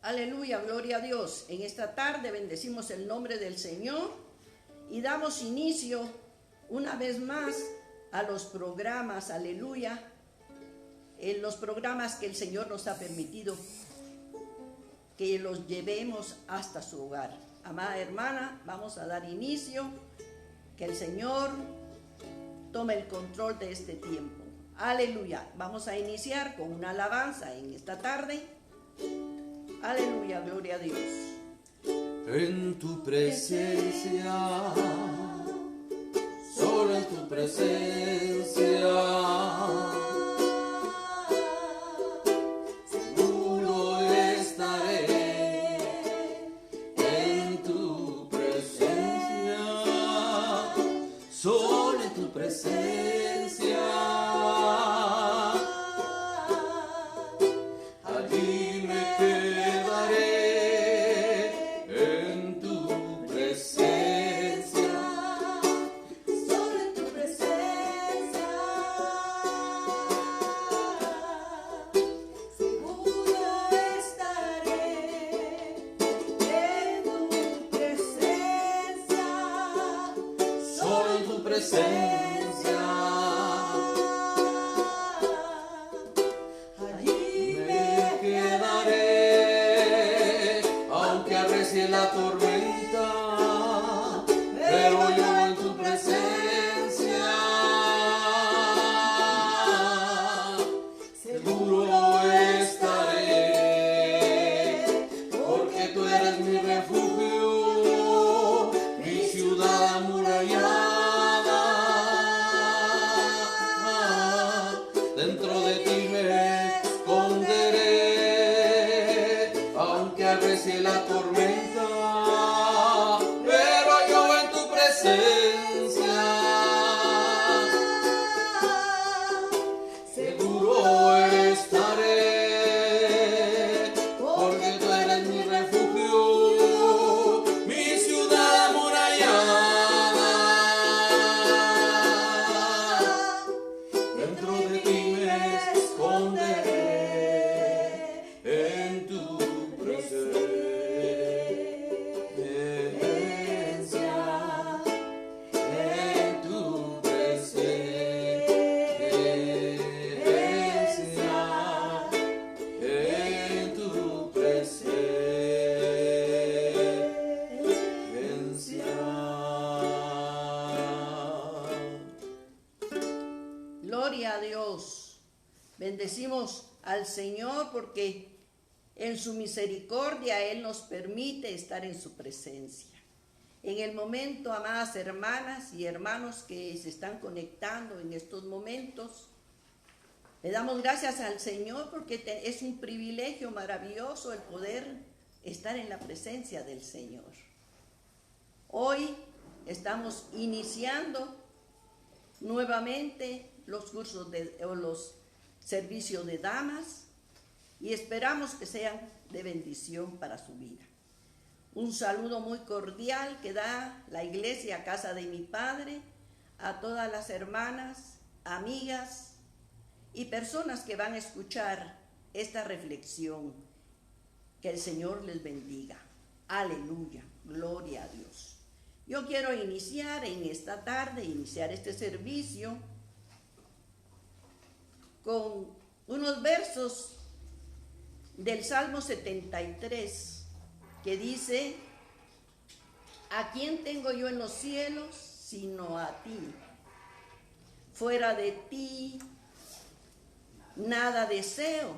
Aleluya, gloria a Dios. En esta tarde bendecimos el nombre del Señor y damos inicio una vez más a los programas, aleluya, en los programas que el Señor nos ha permitido que los llevemos hasta su hogar. Amada hermana, vamos a dar inicio, que el Señor tome el control de este tiempo. Aleluya. Vamos a iniciar con una alabanza en esta tarde. Aleluya, gloria a Dios. En tu presencia, solo en tu presencia, seguro estaré. En tu presencia, solo en tu presencia, allí me quedaré. En tu presencia, solo en tu presencia, seguro estaré. En tu presencia, solo en tu presencia, allí me quedaré, aunque arrecie la tormenta, pero yo en tu presencia, seguro estaré, porque tú eres mi refugio, mi ciudad amurallada. Dentro de ti me esconderé, aunque arrecie la tormenta, pero yo en tu presencia, seguro estaré, porque tú eres mi refugio, mi ciudad amurallada. Dentro de ti me esconderé, en tu presencia, en tu presencia, en tu presencia. Gloria a Dios. Bendecimos al Señor porque en su misericordia Él nos permite estar en su presencia. En el momento, amadas hermanas y hermanos que se están conectando en estos momentos, le damos gracias al Señor porque es un privilegio maravilloso el poder estar en la presencia del Señor. Hoy estamos iniciando nuevamente los cursos o los servicios de damas y esperamos que sean de bendición para su vida. Un saludo muy cordial que da la iglesia Casa de mi Padre a todas las hermanas, amigas y personas que van a escuchar esta reflexión. Que el Señor les bendiga. Aleluya, gloria a Dios. Yo quiero iniciar en esta tarde, iniciar este servicio con unos versos del Salmo 73 que dice: ¿a quién tengo yo en los cielos sino a ti? Fuera de ti nada deseo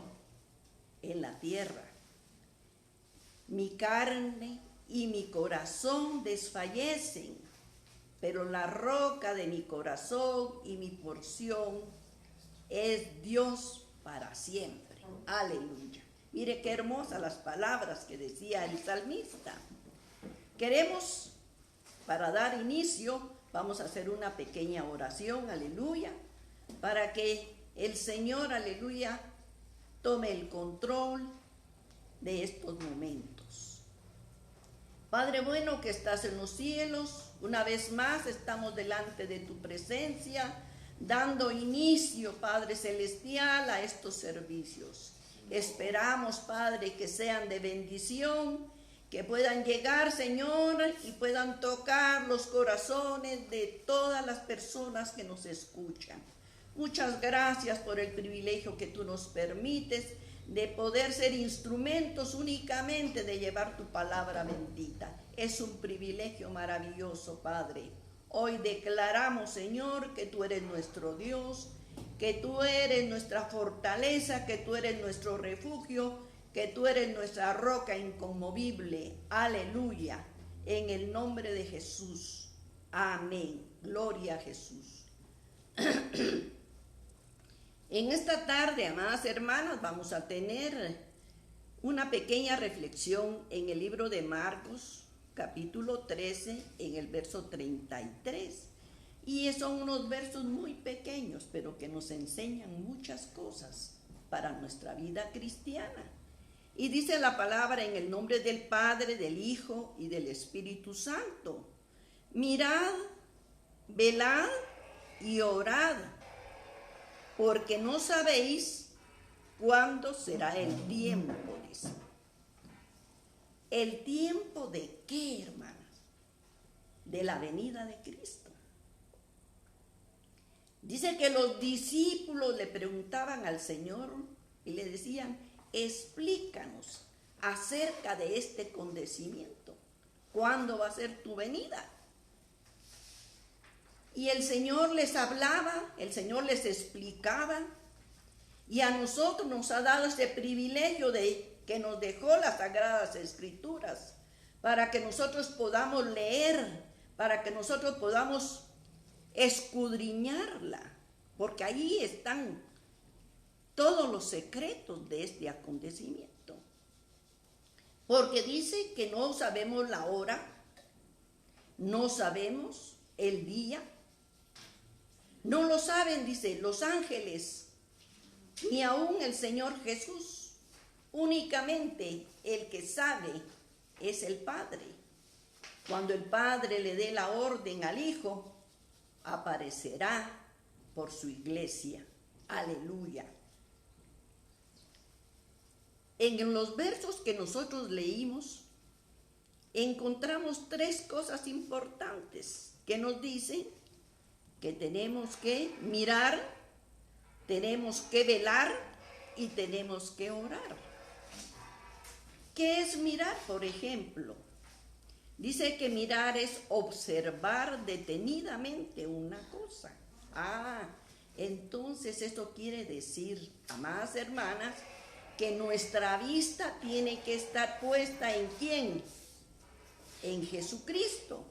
en la tierra. Mi carne y mi corazón desfallecen, pero la roca de mi corazón y mi porción es Dios para siempre. Aleluya. Mire qué hermosas las palabras que decía el salmista. Queremos, para dar inicio, vamos a hacer una pequeña oración, aleluya, para que el Señor, aleluya, tome el control de estos momentos. Padre bueno que estás en los cielos, una vez más estamos delante de tu presencia, dando inicio, Padre Celestial, a estos servicios. Esperamos, Padre, que sean de bendición, que puedan llegar, Señor, y puedan tocar los corazones de todas las personas que nos escuchan. Muchas gracias por el privilegio que tú nos permites de poder ser instrumentos únicamente de llevar tu palabra bendita. Es un privilegio maravilloso, Padre. Hoy declaramos, Señor, que tú eres nuestro Dios, que tú eres nuestra fortaleza, que tú eres nuestro refugio, que tú eres nuestra roca inconmovible. Aleluya. En el nombre de Jesús. Amén. Gloria a Jesús. En esta tarde, amadas hermanas, vamos a tener una pequeña reflexión en el libro de Marcos, capítulo 13, en el verso 33. Y son unos versos muy pequeños, pero que nos enseñan muchas cosas para nuestra vida cristiana. Y dice la palabra en el nombre del Padre, del Hijo y del Espíritu Santo. Mirad, velad y orad, porque no sabéis cuándo será el tiempo, dice. ¿El tiempo de qué, hermanas? De la venida de Cristo. Dice que los discípulos le preguntaban al Señor y le decían, explícanos acerca de este acontecimiento. ¿Cuándo va a ser tu venida? Y el Señor les hablaba, el Señor les explicaba, y a nosotros nos ha dado este privilegio de que nos dejó las Sagradas Escrituras, para que nosotros podamos leer, para que nosotros podamos escudriñarla, porque ahí están todos los secretos de este acontecimiento. Porque dice que no sabemos la hora, no sabemos el día, no lo saben, dice, los ángeles, ni aún el Señor Jesús. Únicamente el que sabe es el Padre. Cuando el Padre le dé la orden al Hijo, aparecerá por su iglesia. Aleluya. En los versos que nosotros leímos, encontramos tres cosas importantes que nos dicen que tenemos que mirar, tenemos que velar y tenemos que orar. ¿Qué es mirar, por ejemplo? Dice que mirar es observar detenidamente una cosa. Entonces eso quiere decir, amadas hermanas, que nuestra vista tiene que estar puesta ¿en quién? En Jesucristo,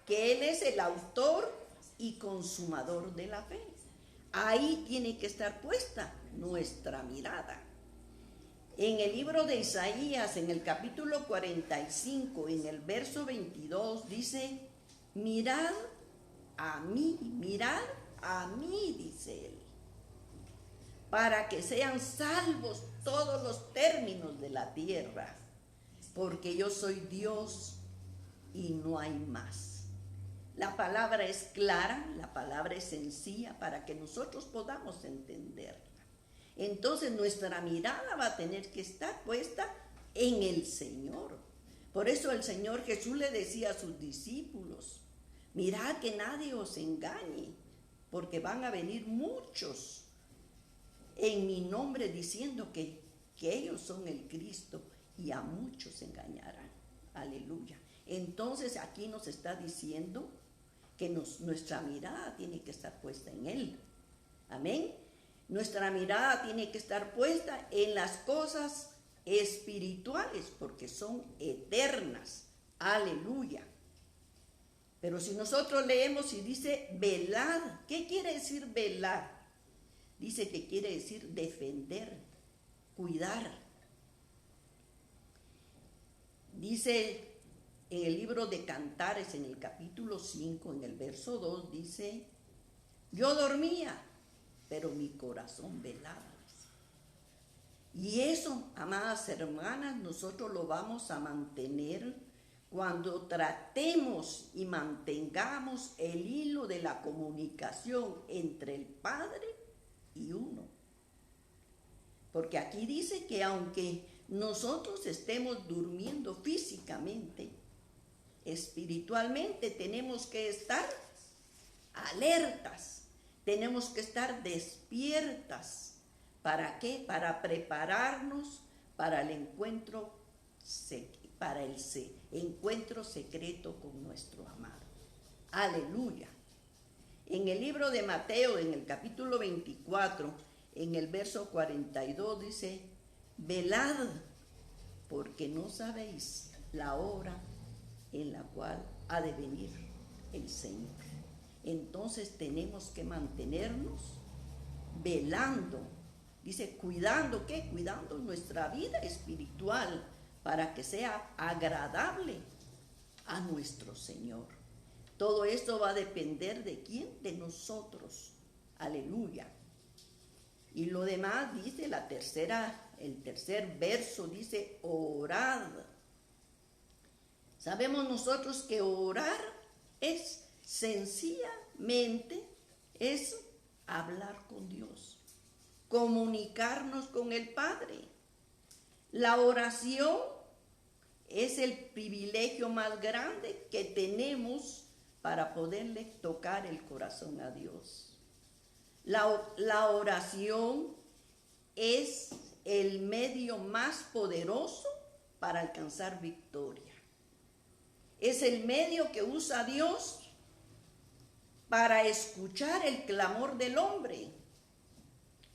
que Él es el autor y consumador de la fe. Ahí tiene que estar puesta nuestra mirada. En el libro de Isaías, en el capítulo 45, en el verso 22, dice, mirad a mí, dice Él, para que sean salvos todos los términos de la tierra, porque yo soy Dios y no hay más. La palabra es clara, la palabra es sencilla para que nosotros podamos entenderla. Entonces nuestra mirada va a tener que estar puesta en el Señor. Por eso el Señor Jesús le decía a sus discípulos, mirad que nadie os engañe, porque van a venir muchos en mi nombre diciendo que ellos son el Cristo, y a muchos engañarán. Aleluya. Entonces aquí nos está diciendo que nuestra mirada tiene que estar puesta en Él. Amén. Nuestra mirada tiene que estar puesta en las cosas espirituales, porque son eternas. Aleluya. Pero si nosotros leemos y dice velar, ¿qué quiere decir velar? Dice que quiere decir defender, cuidar. Dice en el libro de Cantares, en el capítulo 5, en el verso 2, dice, yo dormía, pero mi corazón velaba. Y eso, amadas hermanas, nosotros lo vamos a mantener cuando tratemos y mantengamos el hilo de la comunicación entre el Padre y uno. Porque aquí dice que aunque nosotros estemos durmiendo físicamente, espiritualmente tenemos que estar alertas, tenemos que estar despiertas. ¿Para qué? Para prepararnos para el encuentro, encuentro secreto con nuestro amado. Aleluya. En el libro de Mateo, en el capítulo 24, en el verso 42 dice: velad, porque no sabéis la hora en la cual ha de venir el Señor. Entonces tenemos que mantenernos velando. Dice, cuidando, ¿qué? Cuidando nuestra vida espiritual para que sea agradable a nuestro Señor. Todo esto va a depender de quién, de nosotros. Aleluya. Y lo demás dice el tercer verso dice, orad. Sabemos nosotros que orar es sencillamente es hablar con Dios, comunicarnos con el Padre. La oración es el privilegio más grande que tenemos para poderle tocar el corazón a Dios. La oración es el medio más poderoso para alcanzar victoria. Es el medio que usa Dios para escuchar el clamor del hombre.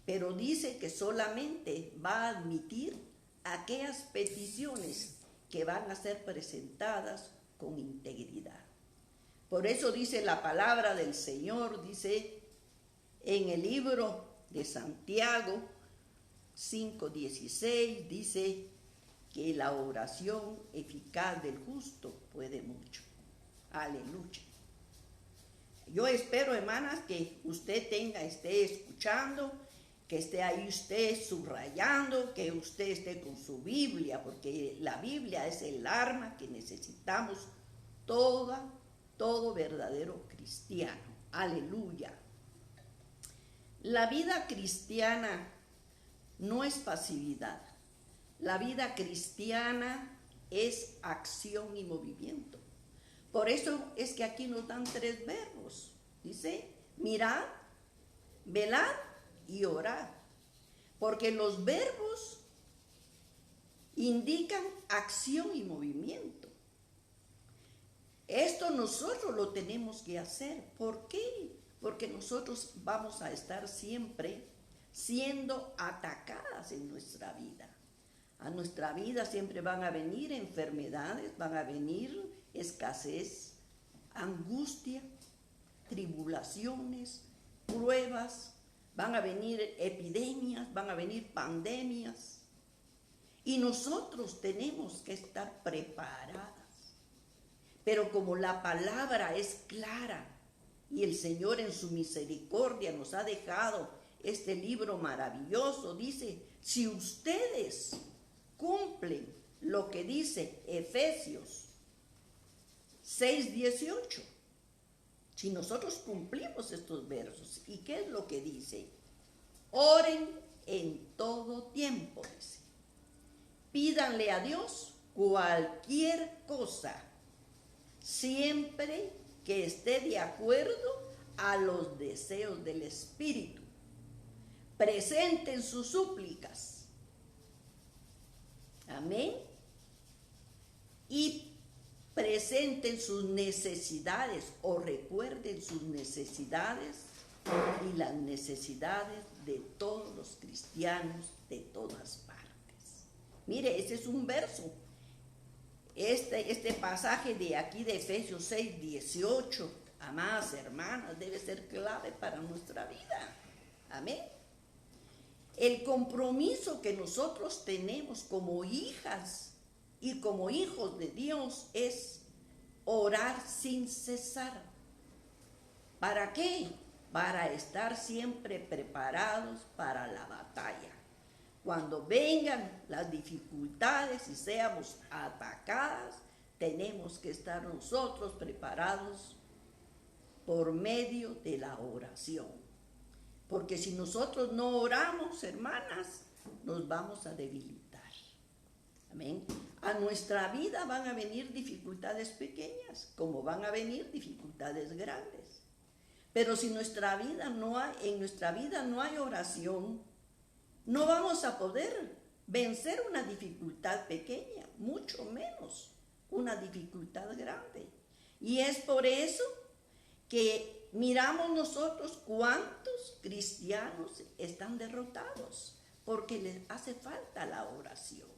Pero dice que solamente va a admitir aquellas peticiones que van a ser presentadas con integridad. Por eso dice la palabra del Señor, dice en el libro de Santiago 5:16, dice que la oración eficaz del justo puede mucho. Aleluya. Yo espero, hermanas, que usted esté escuchando, que esté ahí usted subrayando, que usted esté con su Biblia, porque la Biblia es el arma que necesitamos todo verdadero cristiano. Aleluya. La vida cristiana no es pasividad. La vida cristiana es acción y movimiento. Por eso es que aquí nos dan 3 verbos. Dice, mirad, velad y orad. Porque los verbos indican acción y movimiento. Esto nosotros lo tenemos que hacer. ¿Por qué? Porque nosotros vamos a estar siempre siendo atacadas en nuestra vida. A nuestra vida siempre van a venir enfermedades, van a venir escasez, angustia, tribulaciones, pruebas, van a venir epidemias, van a venir pandemias. Y nosotros tenemos que estar preparadas. Pero como la palabra es clara y el Señor en su misericordia nos ha dejado este libro maravilloso, dice, si ustedes cumplen lo que dice Efesios 6:18, si nosotros cumplimos estos versos, ¿y qué es lo que dice? Oren en todo tiempo, dice. Pídanle a Dios cualquier cosa, siempre que esté de acuerdo a los deseos del Espíritu. Presenten sus súplicas. Amén. Y presenten sus necesidades o recuerden sus necesidades y las necesidades de todos los cristianos de todas partes. Mire, ese es un verso. Este pasaje de aquí de Efesios 6:18, amadas hermanas, debe ser clave para nuestra vida. Amén. El compromiso que nosotros tenemos como hijas y como hijos de Dios es orar sin cesar. ¿Para qué? Para estar siempre preparados para la batalla. Cuando vengan las dificultades y seamos atacadas, tenemos que estar nosotros preparados por medio de la oración. Porque si nosotros no oramos, hermanas, nos vamos a debilitar. Amén. A nuestra vida van a venir dificultades pequeñas, como van a venir dificultades grandes. Pero si en nuestra vida no hay oración, no vamos a poder vencer una dificultad pequeña, mucho menos una dificultad grande. Y es por eso que miramos nosotros cuántos cristianos están derrotados, porque les hace falta la oración.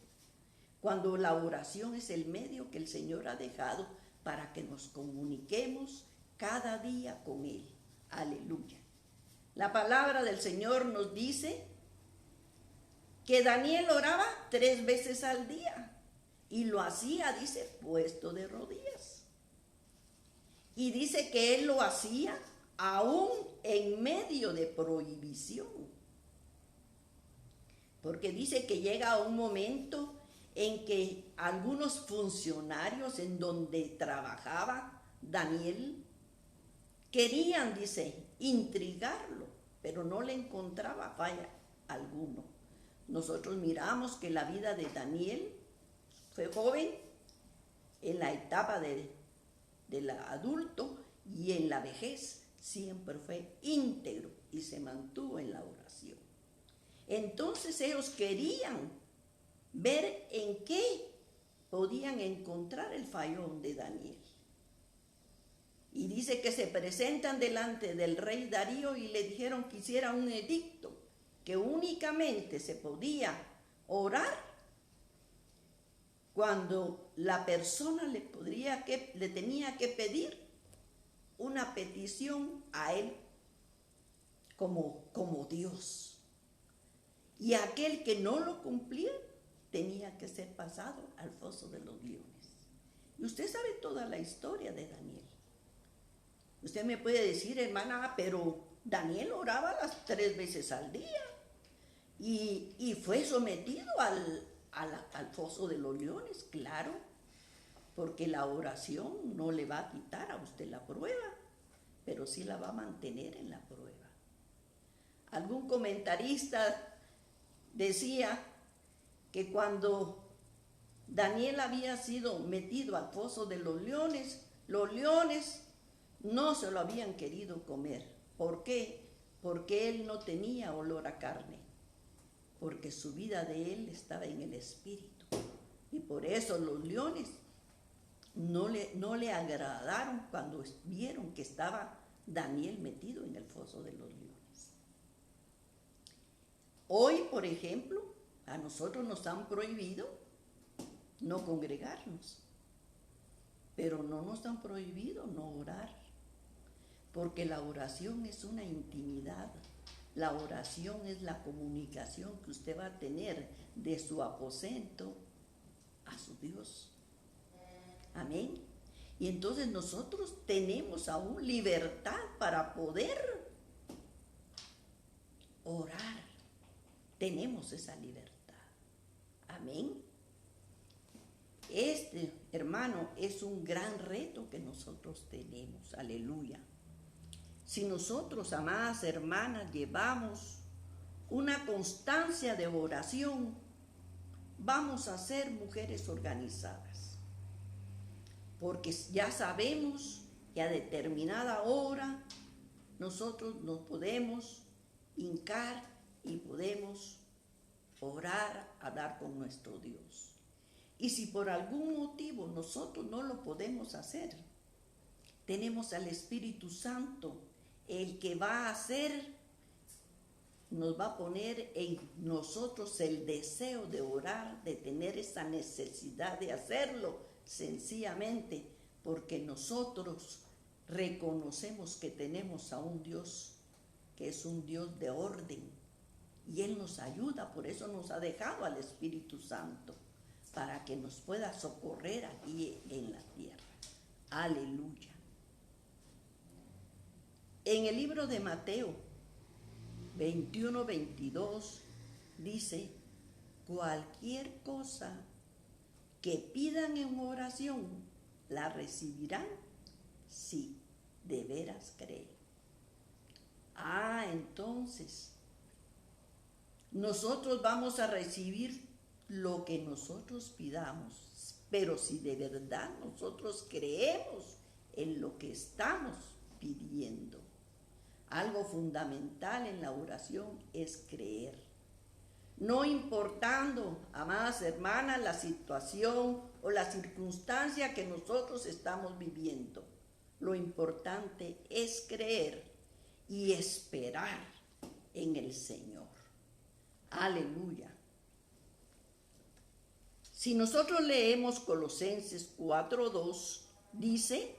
Cuando la oración es el medio que el Señor ha dejado para que nos comuniquemos cada día con Él. Aleluya. La palabra del Señor nos dice que Daniel oraba 3 veces al día y lo hacía, dice, puesto de rodillas. Y dice que él lo hacía aún en medio de prohibición. Porque dice que llega un momento en que algunos funcionarios en donde trabajaba Daniel querían, dice, intrigarlo, pero no le encontraba falla alguno. Nosotros miramos que la vida de Daniel fue joven en la etapa del adulto y en la vejez siempre fue íntegro y se mantuvo en la oración. Entonces ellos querían ver en qué podían encontrar el fallón de Daniel. Y dice que se presentan delante del rey Darío y le dijeron que hiciera un edicto, que únicamente se podía orar cuando la persona le tenía que pedir una petición a él como Dios. Y aquel que no lo cumplía tenía que ser pasado al foso de los leones. Y usted sabe toda la historia de Daniel. Usted me puede decir, hermana, pero Daniel oraba las 3 veces al día y fue sometido al foso de los leones, claro, porque la oración no le va a quitar a usted la prueba, pero sí la va a mantener en la prueba. Algún comentarista decía que cuando Daniel había sido metido al foso de los leones no se lo habían querido comer. ¿Por qué? Porque él no tenía olor a carne, porque su vida de él estaba en el espíritu. Y por eso los leones no le agradaron cuando vieron que estaba Daniel metido en el foso de los leones. Hoy, por ejemplo, a nosotros nos han prohibido no congregarnos, pero no nos han prohibido no orar, porque la oración es una intimidad. La oración es la comunicación que usted va a tener de su aposento a su Dios. Amén. Y entonces nosotros tenemos aún libertad para poder orar. Tenemos esa libertad. Amén. Este, hermano, es un gran reto que nosotros tenemos. Aleluya. Si nosotros, amadas hermanas, llevamos una constancia de oración, vamos a ser mujeres organizadas. Porque ya sabemos que a determinada hora nosotros nos podemos hincar y podemos orar, hablar con nuestro Dios. Y si por algún motivo nosotros no lo podemos hacer, tenemos al Espíritu Santo, el que va a hacer, nos va a poner en nosotros el deseo de orar, de tener esa necesidad de hacerlo, sencillamente porque nosotros reconocemos que tenemos a un Dios que es un Dios de orden y Él nos ayuda, por eso nos ha dejado al Espíritu Santo, para que nos pueda socorrer aquí en la tierra. Aleluya. En el libro de Mateo 21-22 dice, cualquier cosa que pidan en oración, la recibirán si de veras creen. Entonces, nosotros vamos a recibir lo que nosotros pidamos, pero si de verdad nosotros creemos en lo que estamos pidiendo. Algo fundamental en la oración es creer. No importando, amadas hermanas, la situación o la circunstancia que nosotros estamos viviendo. Lo importante es creer y esperar en el Señor. Aleluya. Si nosotros leemos Colosenses 4:2, dice: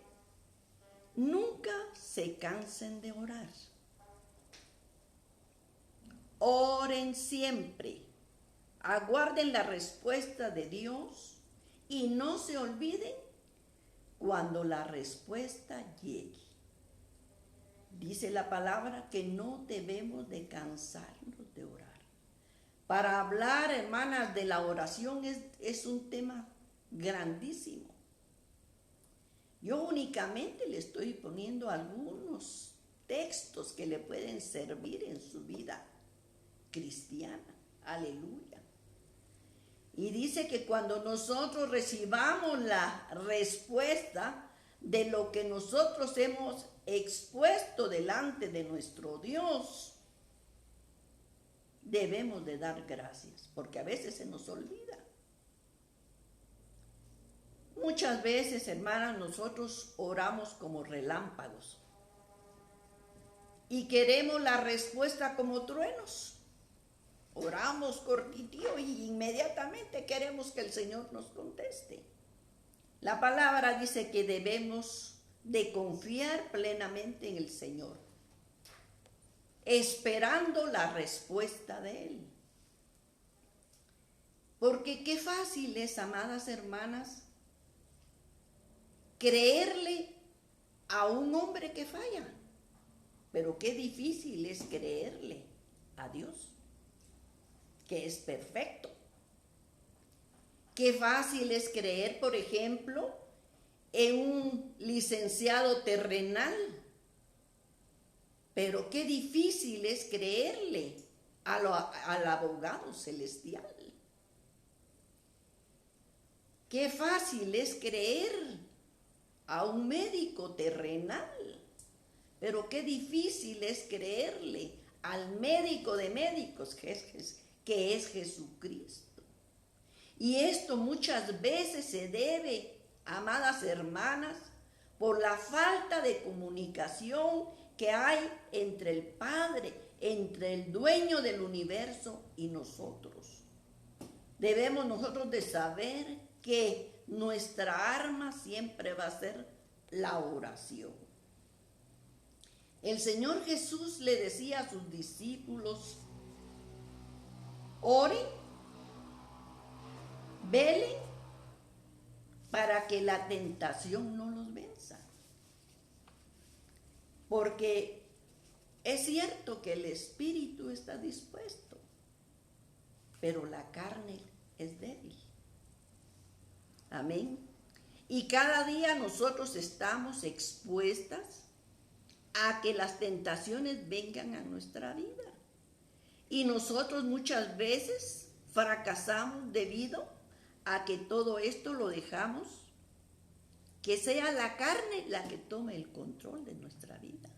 nunca se cansen de orar. Oren siempre, aguarden la respuesta de Dios y no se olviden cuando la respuesta llegue. Dice la palabra que no debemos de cansarnos de orar. Para hablar, hermanas, de la oración es un tema grandísimo. Yo únicamente le estoy poniendo algunos textos que le pueden servir en su vida cristiana. Aleluya. Y dice que cuando nosotros recibamos la respuesta de lo que nosotros hemos expuesto delante de nuestro Dios, debemos de dar gracias, porque a veces se nos olvida. Muchas veces, hermanas, nosotros oramos como relámpagos y queremos la respuesta como truenos. Oramos cortitito y inmediatamente queremos que el Señor nos conteste. La palabra dice que debemos de confiar plenamente en el Señor, esperando la respuesta de Él. Porque qué fácil es, amadas hermanas, creerle a un hombre que falla, pero qué difícil es creerle a Dios, que es perfecto. Qué fácil es creer, por ejemplo, en un licenciado terrenal, pero qué difícil es creerle al abogado celestial. Qué fácil es creer a un médico terrenal, pero qué difícil es creerle al médico de médicos, que es Jesucristo. Y esto muchas veces se debe, amadas hermanas, por la falta de comunicación que hay entre el Padre, entre el dueño del universo y nosotros. Debemos nosotros de saber que nuestra arma siempre va a ser la oración. El Señor Jesús le decía a sus discípulos: oren, velen, para que la tentación no los venza. Porque es cierto que el espíritu está dispuesto, pero la carne es débil. Amén. Y cada día nosotros estamos expuestas a que las tentaciones vengan a nuestra vida. Y nosotros muchas veces fracasamos debido a que todo esto lo dejamos que sea la carne la que tome el control de nuestra vida.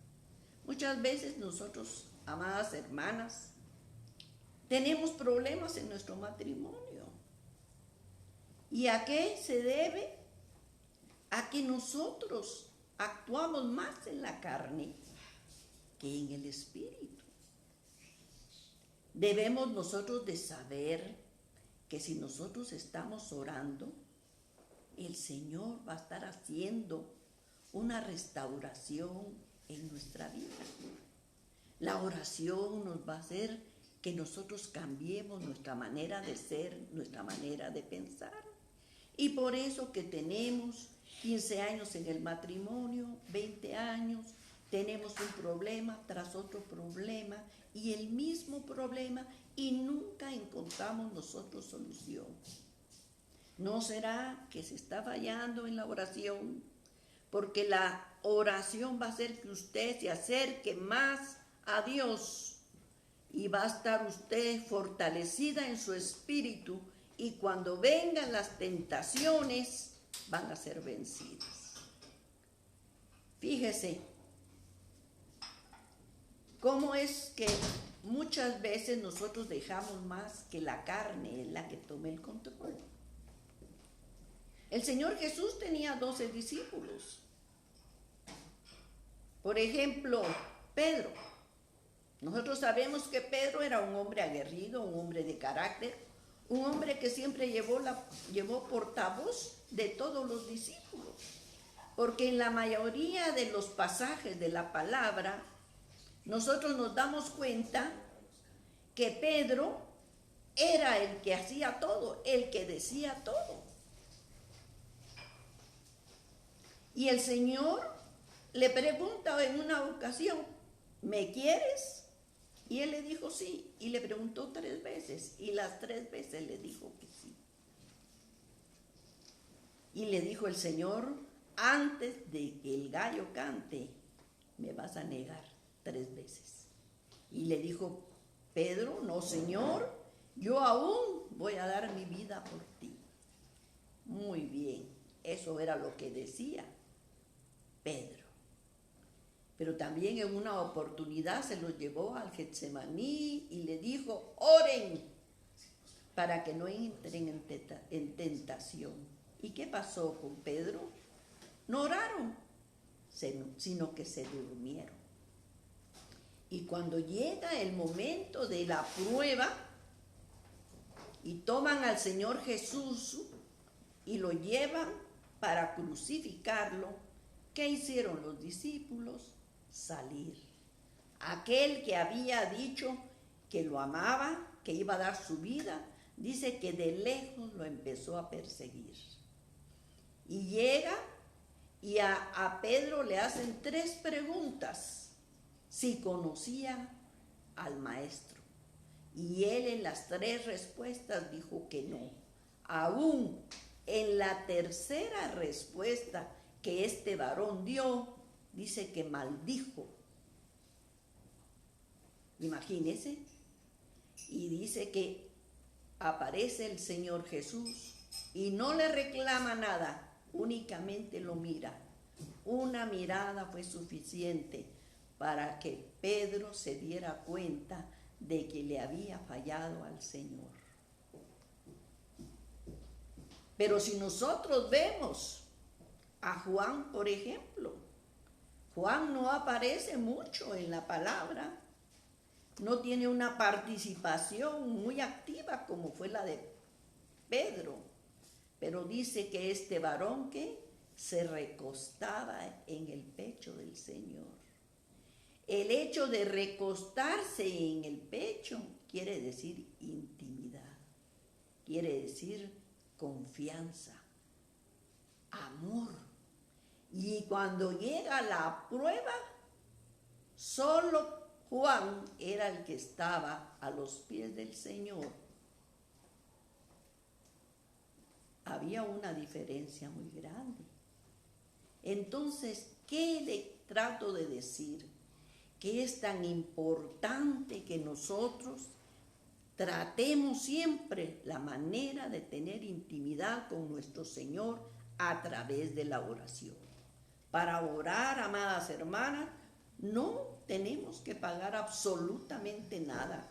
Muchas veces nosotros, amadas hermanas, tenemos problemas en nuestro matrimonio. ¿Y a qué se debe? A que nosotros actuamos más en la carne que en el espíritu. Debemos nosotros de saber que si nosotros estamos orando, el Señor va a estar haciendo una restauración en nuestra vida. La oración nos va a hacer que nosotros cambiemos nuestra manera de ser, nuestra manera de pensar. Y por eso que tenemos 15 años en el matrimonio, 20 años, tenemos un problema tras otro problema y el mismo problema y nunca encontramos nosotros solución. ¿No será que se está fallando en la oración? Porque la oración va a hacer que usted se acerque más a Dios y va a estar usted fortalecida en su espíritu, y cuando vengan las tentaciones van a ser vencidas. Fíjese cómo es que muchas veces nosotros dejamos más que la carne es la que tome el control. El Señor Jesús tenía 12 discípulos. Por ejemplo, Pedro. Nosotros sabemos que Pedro era un hombre aguerrido, un hombre de carácter, un hombre que siempre llevó portavoz de todos los discípulos. Porque en la mayoría de los pasajes de la palabra, nosotros nos damos cuenta que Pedro era el que hacía todo, el que decía todo. Y el Señor le pregunta en una ocasión, ¿me quieres? Y él le dijo sí, y le preguntó 3 veces, y las 3 veces le dijo que sí. Y le dijo el Señor, antes de que el gallo cante, me vas a negar 3 veces. Y le dijo Pedro, no Señor, yo aún voy a dar mi vida por ti. Muy bien, eso era lo que decía Pedro. Pero también en una oportunidad se los llevó al Getsemaní y le dijo, oren para que no entren en tentación. ¿Y qué pasó con Pedro? No oraron, sino que se durmieron. Y cuando llega el momento de la prueba y toman al Señor Jesús y lo llevan para crucificarlo, ¿qué hicieron los discípulos? Salir. Aquel que había dicho que lo amaba, que iba a dar su vida, dice que de lejos lo empezó a perseguir. Y llega y a Pedro le hacen 3 preguntas si conocía al maestro. Y él en las 3 respuestas dijo que no. Aún en la tercera respuesta que este varón dio, dice que maldijo. Imagínese. Y dice que aparece el Señor Jesús y no le reclama nada, únicamente lo mira. Una mirada fue suficiente para que Pedro se diera cuenta de que le había fallado al Señor. Pero si nosotros vemos a Juan, por ejemplo, Juan no aparece mucho en la palabra, no tiene una participación muy activa como fue la de Pedro, pero dice que este varón que se recostaba en el pecho del Señor. El hecho de recostarse en el pecho quiere decir intimidad, quiere decir confianza, amor. Y cuando llega la prueba, solo Juan era el que estaba a los pies del Señor. Había una diferencia muy grande. Entonces, ¿qué le trato de decir? Que es tan importante que nosotros tratemos siempre la manera de tener intimidad con nuestro Señor a través de la oración. Para orar, amadas hermanas, no tenemos que pagar absolutamente nada.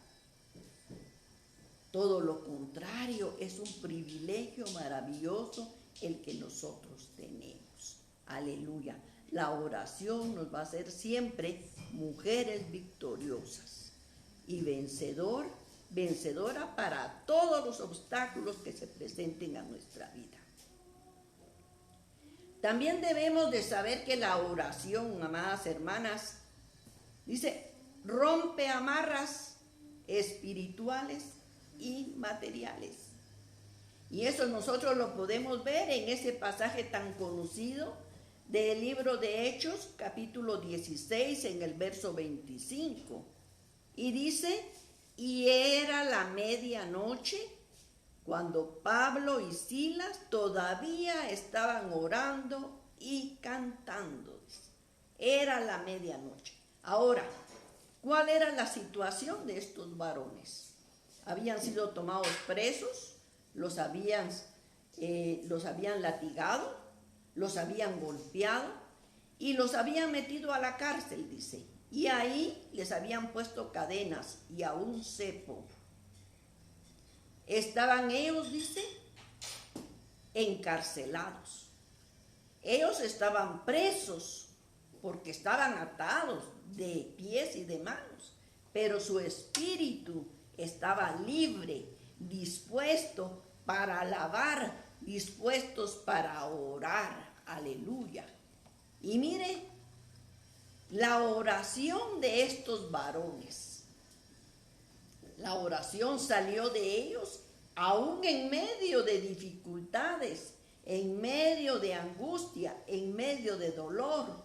Todo lo contrario, es un privilegio maravilloso el que nosotros tenemos. Aleluya. La oración nos va a hacer siempre mujeres victoriosas y vencedora para todos los obstáculos que se presenten a nuestra vida. También debemos de saber que la oración, amadas hermanas, dice, rompe amarras espirituales y materiales. Y eso nosotros lo podemos ver en ese pasaje tan conocido del libro de Hechos, capítulo 16, en el verso 25. Y dice, y era la medianoche cuando Pablo y Silas todavía estaban orando y cantando. Era la medianoche. Ahora, ¿Cuál era la situación de estos varones? Habían sido tomados presos, los habían latigado, los habían golpeado y los habían metido a la cárcel, dice. Y ahí les habían puesto cadenas y a un cepo. Estaban ellos, dice, encarcelados. Ellos estaban presos porque estaban atados de pies y de manos, pero su espíritu estaba libre, dispuesto para alabar, dispuestos para orar. Aleluya. Y mire, la oración de estos varones, la oración salió de ellos aún en medio de dificultades, en medio de angustia, en medio de dolor.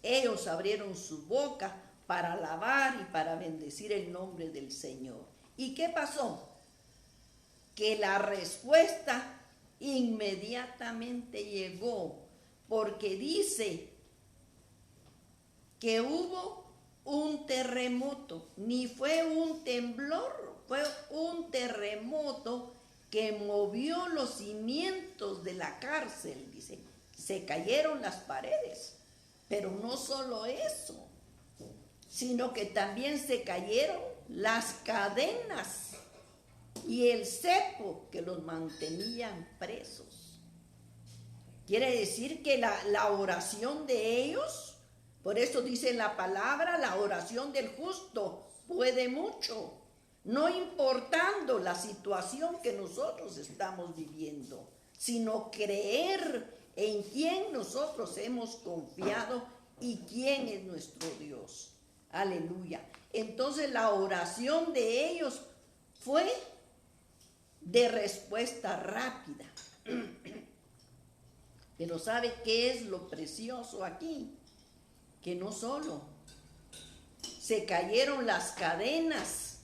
Ellos abrieron su boca para alabar y para bendecir el nombre del Señor. ¿Y qué pasó? Que la respuesta inmediatamente llegó, porque dice que hubo un terremoto, ni fue un temblor, fue un terremoto que movió los cimientos de la cárcel, dice. Se cayeron las paredes, pero no solo eso, sino que también se cayeron las cadenas y el cepo que los mantenían presos. Quiere decir que la oración de ellos, por eso dice la palabra, la oración del justo puede mucho, no importando la situación que nosotros estamos viviendo, sino creer en quién nosotros hemos confiado y quién es nuestro Dios. Aleluya. Entonces la oración de ellos fue de respuesta rápida. Pero ¿sabe qué es lo precioso aquí? Que no solo se cayeron las cadenas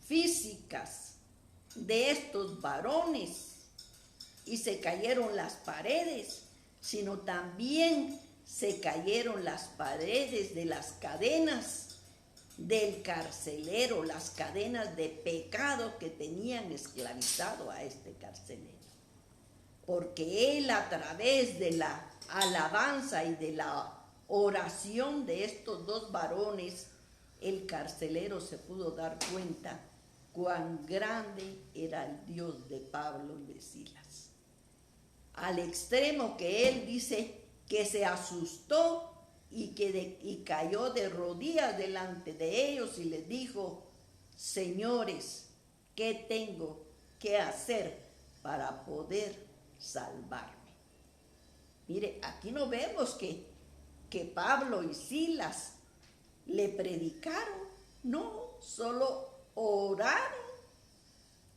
físicas de estos varones y se cayeron las paredes, sino también se cayeron las paredes de las cadenas del carcelero, las cadenas de pecado que tenían esclavizado a este carcelero. Porque él, a través de la alabanza y de la oración de estos dos varones, el carcelero se pudo dar cuenta cuán grande era el Dios de Pablo y de Silas. Al extremo que él dice que se asustó y cayó de rodillas delante de ellos y les dijo: señores, ¿qué tengo que hacer para poder salvarme? Mire, aquí no vemos que Pablo y Silas le predicaron, no, solo oraron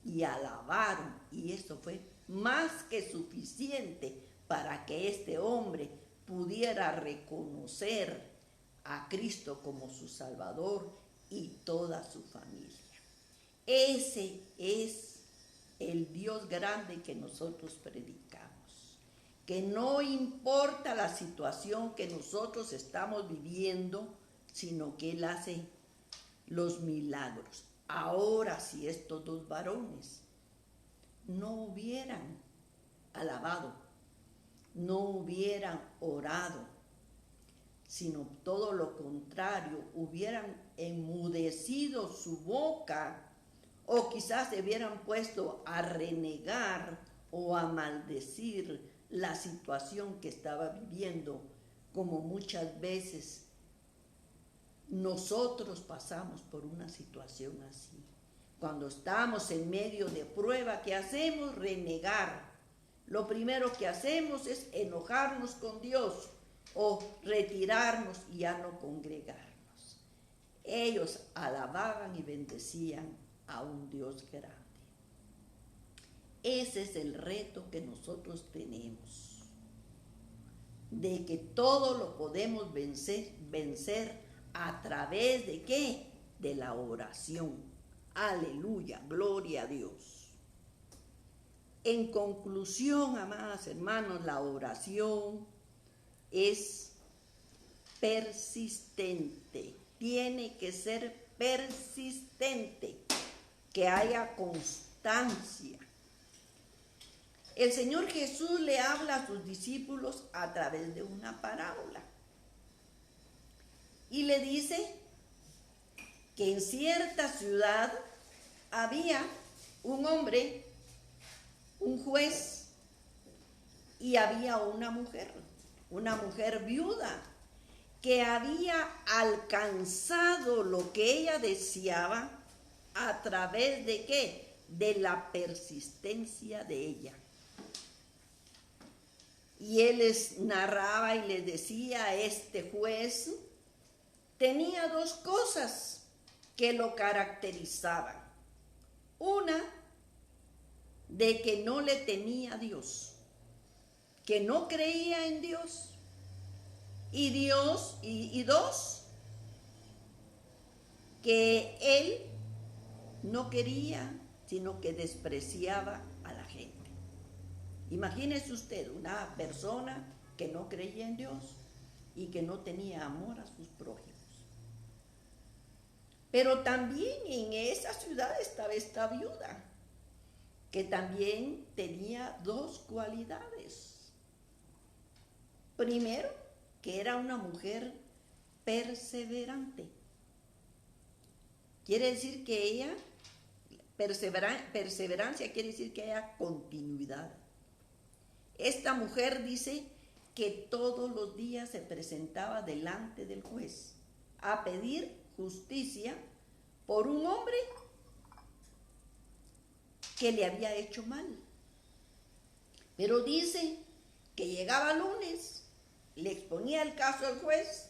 y alabaron, y esto fue más que suficiente para que este hombre pudiera reconocer a Cristo como su Salvador y toda su familia. Ese es el Dios grande que nosotros predicamos, que no importa la situación que nosotros estamos viviendo, sino que Él hace los milagros. Ahora, si estos dos varones no hubieran alabado, no hubieran orado, sino todo lo contrario, hubieran enmudecido su boca, o quizás se hubieran puesto a renegar o a maldecir la situación que estaba viviendo, como muchas veces nosotros pasamos por una situación así. Cuando estamos en medio de prueba, ¿qué hacemos? Renegar. Lo primero que hacemos es enojarnos con Dios o retirarnos y ya no congregarnos. Ellos alababan y bendecían a un Dios grande. Ese es el reto que nosotros tenemos, de que todo lo podemos vencer a través de ¿qué? De la oración. Aleluya, gloria a Dios. En conclusión, amadas hermanos, la oración es persistente. tiene que ser persistente, que haya constancia. El Señor Jesús le habla a sus discípulos a través de una parábola y le dice que en cierta ciudad había un hombre, un juez, y había una mujer viuda, que había alcanzado lo que ella deseaba a través de ¿qué? De la persistencia de ella. Y él les narraba y les decía, este juez tenía dos cosas que lo caracterizaban. Una, de que no le tenía a Dios, que no creía en Dios. Y dos, que él no quería, sino que despreciaba a la gente. Imagínese usted una persona que no creía en Dios y que no tenía amor a sus prójimos. Pero también en esa ciudad estaba esta viuda, que también tenía dos cualidades. Primero, que era una mujer perseverante. Quiere decir que ella, perseverancia quiere decir que haya continuidad. Esta mujer dice que todos los días se presentaba delante del juez a pedir justicia por un hombre que le había hecho mal. Pero dice que llegaba lunes, le exponía el caso al juez,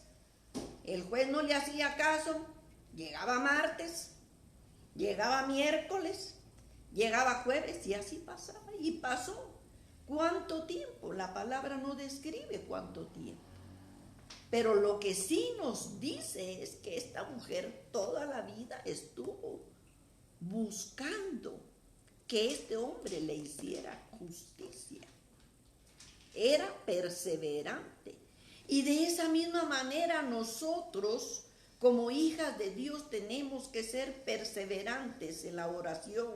el juez no le hacía caso, llegaba martes, llegaba miércoles, llegaba jueves y así pasaba. Y pasó. ¿Cuánto tiempo? La palabra no describe cuánto tiempo. Pero lo que sí nos dice es que esta mujer toda la vida estuvo buscando que este hombre le hiciera justicia. Era perseverante. Y de esa misma manera nosotros, como hijas de Dios, tenemos que ser perseverantes en la oración,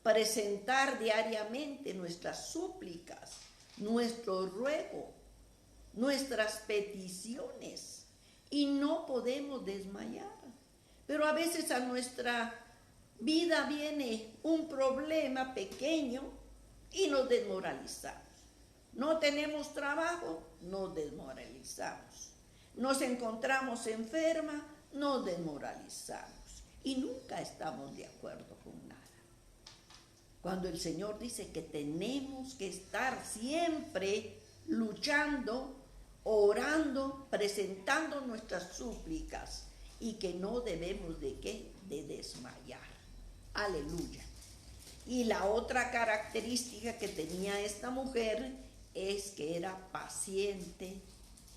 presentar diariamente nuestras súplicas, nuestro ruego, nuestras peticiones, y no podemos desmayar. Pero a veces a nuestra vida viene un problema pequeño y nos desmoralizamos. No tenemos trabajo, nos desmoralizamos. Nos encontramos enferma, nos desmoralizamos. Y nunca estamos de acuerdo con nada. Cuando el Señor dice que tenemos que estar siempre luchando, orando, presentando nuestras súplicas, y que no debemos de ¿qué? De desmayar. Aleluya. Y la otra característica que tenía esta mujer es que era paciente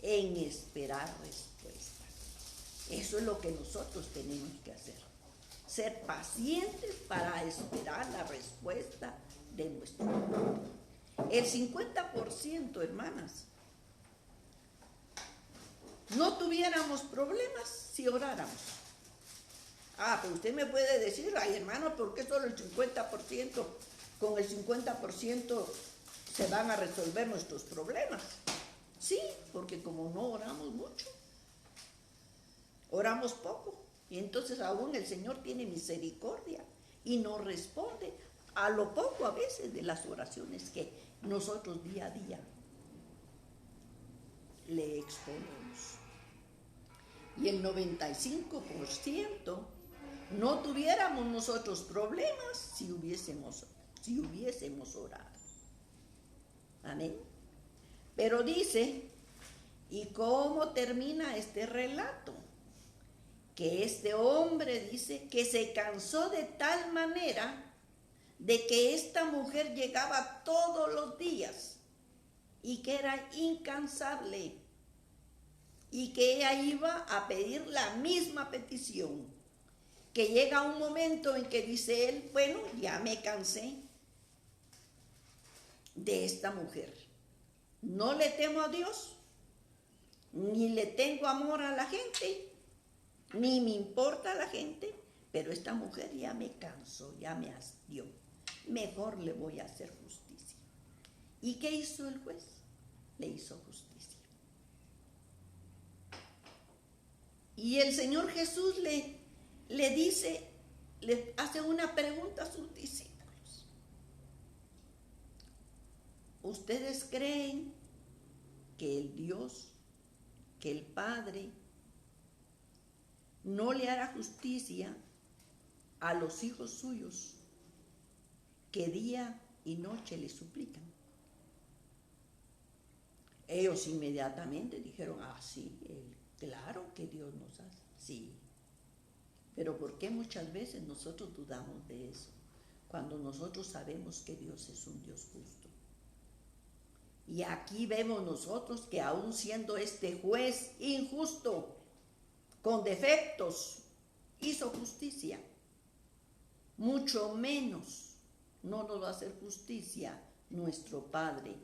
en esperar respuesta. Eso es lo que nosotros tenemos que hacer. Ser pacientes para esperar la respuesta de nuestro Dios. El 50%, hermanas, no tuviéramos problemas si oráramos. Pero usted me puede decir, ay hermano, ¿por qué solo el 50%? Con el 50% se van a resolver nuestros problemas. Sí, porque como no oramos mucho, oramos poco. Y entonces aún el Señor tiene misericordia y nos responde a lo poco a veces de las oraciones que nosotros día a día le exponemos. Y el 95% no tuviéramos nosotros problemas si hubiésemos orado. Amén. Pero dice, ¿y cómo termina este relato? Que este hombre dice que se cansó de tal manera de que esta mujer llegaba todos los días y que era incansable y que ella iba a pedir la misma petición, que llega un momento en que dice él, bueno, ya me cansé de esta mujer, no le temo a Dios, ni le tengo amor a la gente, ni me importa la gente, pero esta mujer ya me cansó, ya me hastió. Mejor le voy a hacer justicia. ¿Y qué hizo el juez? Le hizo justicia. Y el Señor Jesús le dice, le hace una pregunta a sus discípulos. ¿Ustedes creen que el Dios, que el Padre, no le hará justicia a los hijos suyos que día y noche le suplican? Ellos inmediatamente dijeron, sí, claro que Dios nos hace, sí. Pero ¿por qué muchas veces nosotros dudamos de eso? Cuando nosotros sabemos que Dios es un Dios justo. Y aquí vemos nosotros que aún siendo este juez injusto, con defectos, hizo justicia. Mucho menos no nos va a hacer justicia nuestro Padre,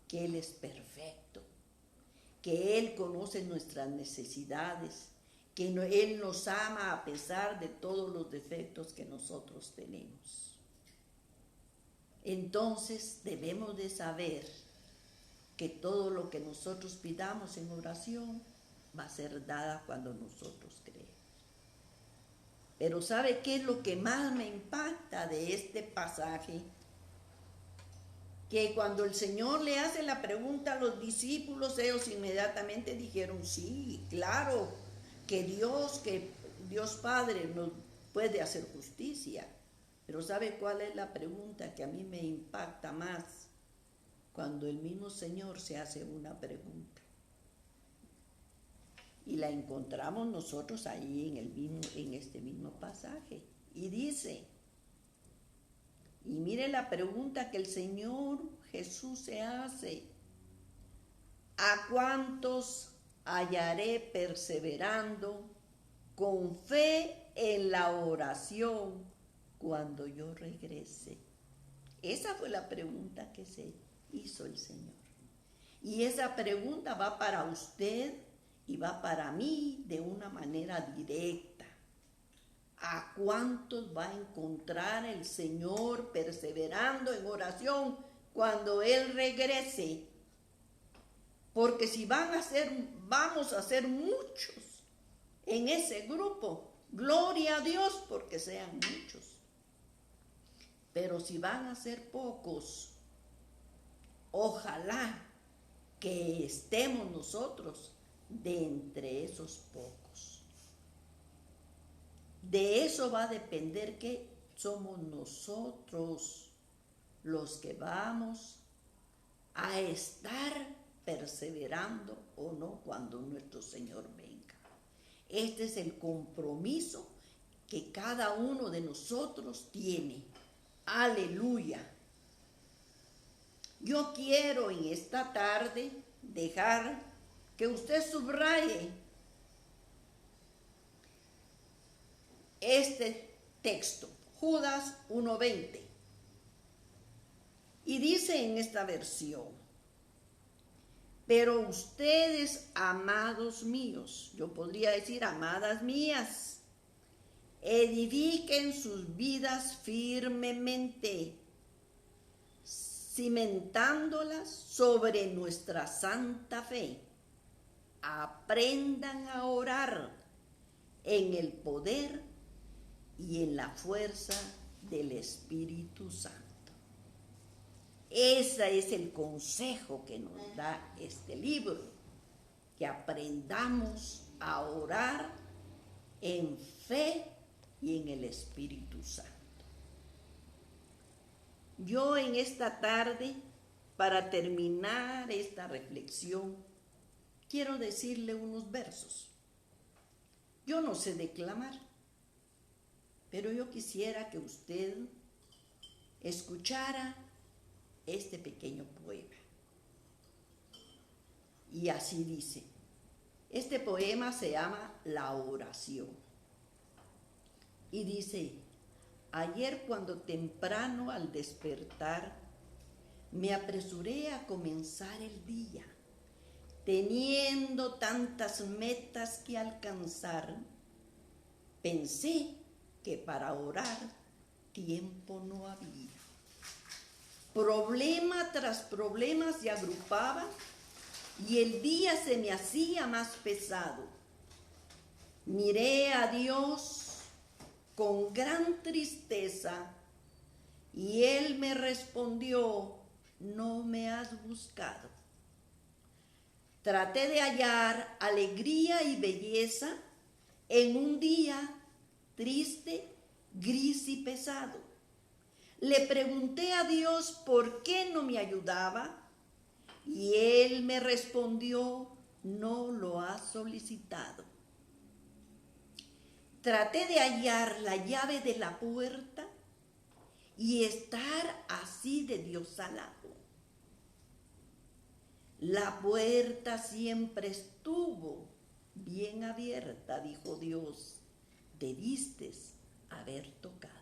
que Él es perfecto, que Él conoce nuestras necesidades, que Él nos ama a pesar de todos los defectos que nosotros tenemos. Entonces debemos de saber que todo lo que nosotros pidamos en oración va a ser dada cuando nosotros creemos. Pero ¿sabe qué es lo que más me impacta de este pasaje? Que cuando el Señor le hace la pregunta a los discípulos, ellos inmediatamente dijeron, sí, claro, que Dios Padre nos puede hacer justicia. Pero ¿sabe cuál es la pregunta que a mí me impacta más? Cuando el mismo Señor se hace una pregunta. Y la encontramos nosotros ahí en este mismo pasaje. Y dice, y mire la pregunta que el Señor Jesús se hace: ¿a cuántos hallaré perseverando con fe en la oración cuando yo regrese? Esa fue la pregunta que se hizo el Señor. Y esa pregunta va para usted y va para mí de una manera directa. ¿A cuántos va a encontrar el Señor perseverando en oración cuando Él regrese? Porque si vamos a ser muchos en ese grupo, gloria a Dios porque sean muchos. Pero si van a ser pocos, ojalá que estemos nosotros de entre esos pocos. De eso va a depender que somos nosotros los que vamos a estar perseverando o no cuando nuestro Señor venga. Este es el compromiso que cada uno de nosotros tiene. Aleluya. Yo quiero en esta tarde dejar que usted subraye este texto, Judas 1:20. Y dice en esta versión: pero ustedes, amados míos, yo podría decir amadas mías, edifiquen sus vidas firmemente, cimentándolas sobre nuestra santa fe. Aprendan a orar en el poder y en la fuerza del Espíritu Santo. Ese es el consejo que nos da este libro, que aprendamos a orar en fe y en el Espíritu Santo. Yo en esta tarde, para terminar esta reflexión, quiero decirle unos versos. Yo no sé declamar, pero yo quisiera que usted escuchara este pequeño poema. Y así dice. Este poema se llama La oración. Y dice: ayer cuando temprano al despertar, me apresuré a comenzar el día, teniendo tantas metas que alcanzar, pensé que para orar tiempo no había. Problema tras problema se agrupaba y el día se me hacía más pesado. Miré a Dios con gran tristeza y Él me respondió: no me has buscado. Traté de hallar alegría y belleza en un día triste, gris y pesado. Le pregunté a Dios por qué no me ayudaba y Él me respondió: no lo has solicitado. Traté de hallar la llave de la puerta y estar así de Dios al lado. La puerta siempre estuvo bien abierta, dijo Dios, debiste haber tocado.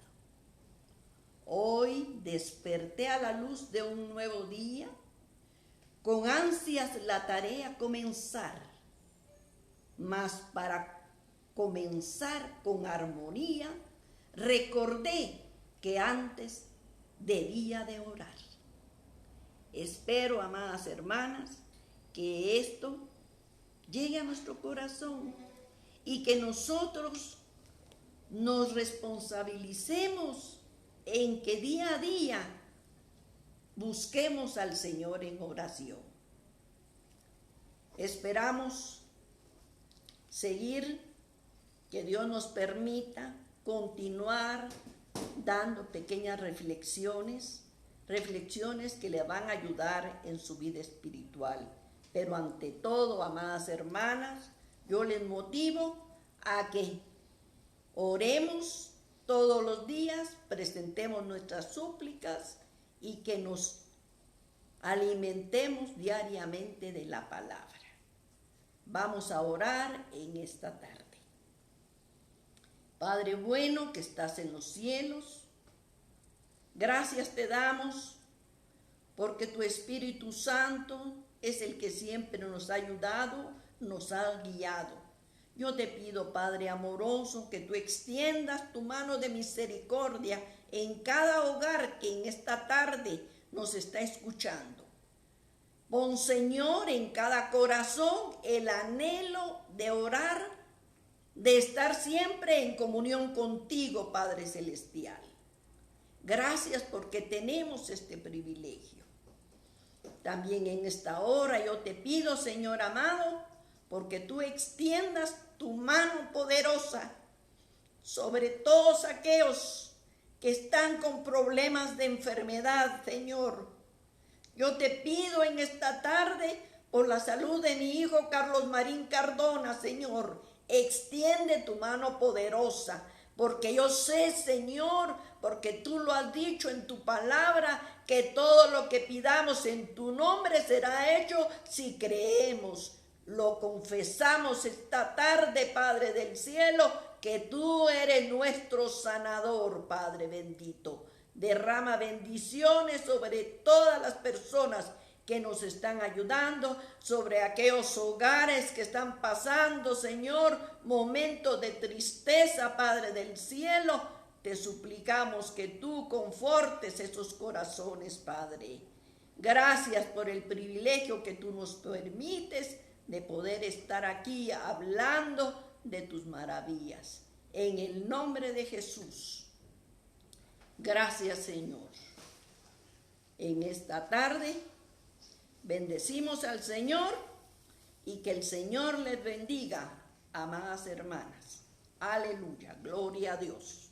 Hoy desperté a la luz de un nuevo día, con ansias la tarea comenzar, mas para comenzar con armonía, recordé que antes debía de orar. Espero, amadas hermanas, que esto llegue a nuestro corazón y que nosotros nos responsabilicemos en que día a día busquemos al Señor en oración. Esperamos seguir, que Dios nos permita continuar dando pequeñas reflexiones que le van a ayudar en su vida espiritual. Pero ante todo, amadas hermanas, yo les motivo a que oremos todos los días, presentemos nuestras súplicas y que nos alimentemos diariamente de la palabra. Vamos a orar en esta tarde. Padre bueno que estás en los cielos, gracias te damos porque tu Espíritu Santo es el que siempre nos ha ayudado, nos ha guiado. Yo te pido, Padre amoroso, que tú extiendas tu mano de misericordia en cada hogar que en esta tarde nos está escuchando. Pon, Señor, en cada corazón el anhelo de orar, de estar siempre en comunión contigo, Padre Celestial. Gracias porque tenemos este privilegio. También en esta hora yo te pido, Señor amado, porque tú extiendas tu mano poderosa sobre todos aquellos que están con problemas de enfermedad, Señor. Yo te pido en esta tarde por la salud de mi hijo Carlos Marín Cardona, Señor. Extiende tu mano poderosa, porque yo sé, Señor, porque tú lo has dicho en tu palabra, que todo lo que pidamos en tu nombre será hecho si creemos. Lo confesamos esta tarde, Padre del cielo, que tú eres nuestro sanador, Padre bendito. Derrama bendiciones sobre todas las personas que nos están ayudando, sobre aquellos hogares que están pasando, Señor, momentos de tristeza, Padre del cielo. Te suplicamos que tú confortes esos corazones, Padre. Gracias por el privilegio que tú nos permites de poder estar aquí hablando de tus maravillas. En el nombre de Jesús. Gracias, Señor. En esta tarde bendecimos al Señor y que el Señor les bendiga, amadas hermanas. Aleluya, gloria a Dios.